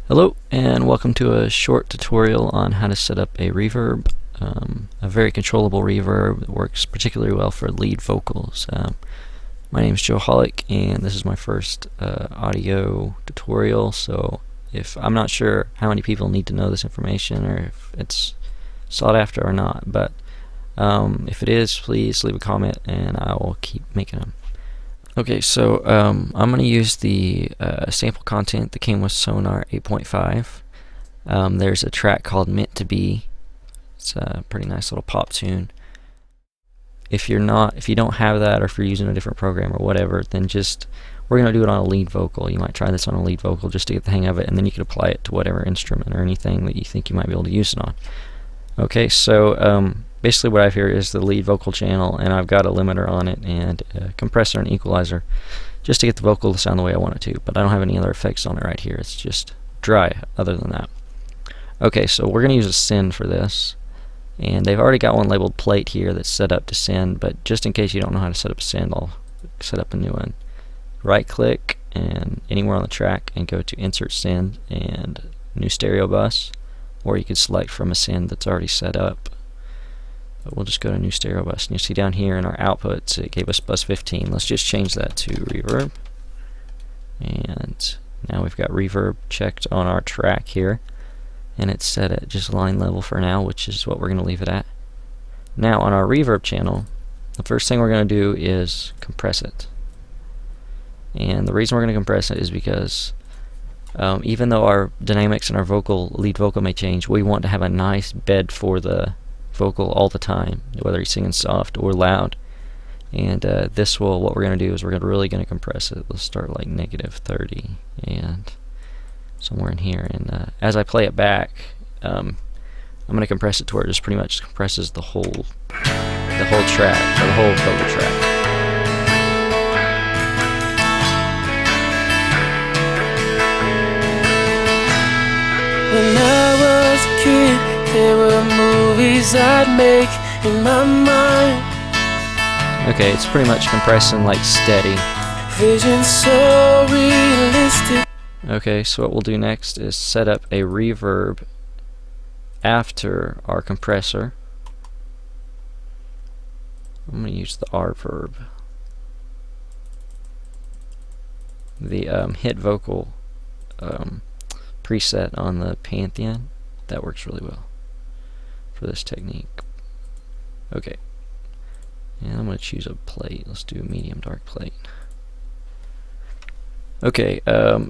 Hello and welcome to a short tutorial on how to set up a reverb, a very controllable reverb that works particularly well for lead vocals. My name is Joe Hollick and this is my first audio tutorial, so if I'm not sure how many people need to know this information or if it's sought after or not, but if it is, please leave a comment and I will keep making them. Okay, so I'm going to use the sample content that came with Sonar 8.5. There's a track called Meant to Be. It's a pretty nice little pop tune. If you don't have that, or if you're using a different program or whatever, then we're going to do it on a lead vocal. You might try this on a lead vocal just to get the hang of it, and then you can apply it to whatever instrument or anything that you think you might be able to use it on. Okay, so basically what I have here is the lead vocal channel, and I've got a limiter on it and a compressor and equalizer just to get the vocal to sound the way I want it to, but I don't have any other effects on it right here. It's just dry other than that. Okay, so we're going to use a send for this, and they've already got one labeled plate here that's set up to send, but just in case you don't know how to set up a send, I'll set up a new one. Right click and anywhere on the track and go to insert send and new stereo bus, or you could select from a send that's already set up. But we'll just go to new stereo bus, and you see down here in our outputs it gave us bus 15. Let's just change that to reverb, and now we've got reverb checked on our track here, and it's set at just line level for now, which is what we're going to leave it at. Now on our reverb channel, the first thing we're going to do is compress it, and the reason we're going to compress it is because even though our dynamics and our lead vocal may change, we want to have a nice bed for the vocal all the time, whether you're singing soft or loud. And what we're going to do is we're really going to compress it. Let's start like -30 and somewhere in here, and as I play it back, I'm going to compress it to where it just pretty much compresses the whole track, or the whole vocal track. When I was a kid, there were movies I'd make in my mind. Okay, it's pretty much compressing like steady. Vision so realistic. Okay, so what we'll do next is set up a reverb after our compressor. I'm going to use the R-verb. The hit vocal preset on the Pantheon. That works really well for this technique. Okay, and I'm going to choose a plate. Let's do a medium dark plate. Okay,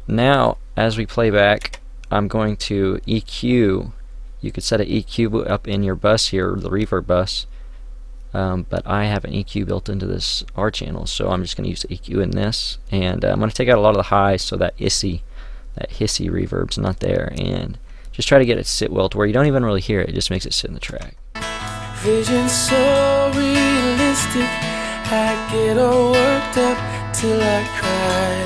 now as we play back, I'm going to EQ. You could set an EQ up in your bus here, the reverb bus, but I have an EQ built into this R channel, so I'm just going to use the EQ in this, and I'm going to take out a lot of the highs so that hissy reverb's not there, and just try to get it to sit well to where you don't even really hear it. It just makes it sit in the track. Vision so realistic, I get all worked up till I cry.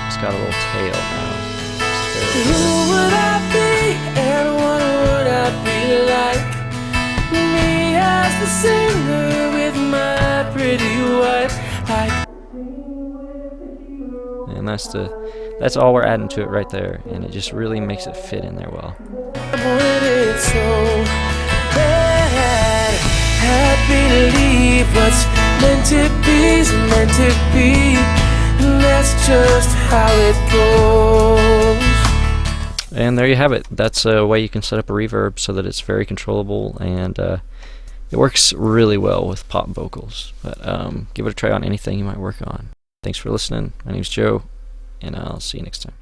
It's got a little tail now. Who would I be and what would I be like? Me as the singer with my pretty wife. And that's all we're adding to it right there, and it just really makes it fit in there well. It's so bad. I believe what's meant to be is meant to be, and that's just how it goes. And there you have it. That's a way you can set up a reverb so that it's very controllable, and it works really well with pop vocals. But give it a try on anything you might work on. Thanks for listening. My name's Joe, and I'll see you next time.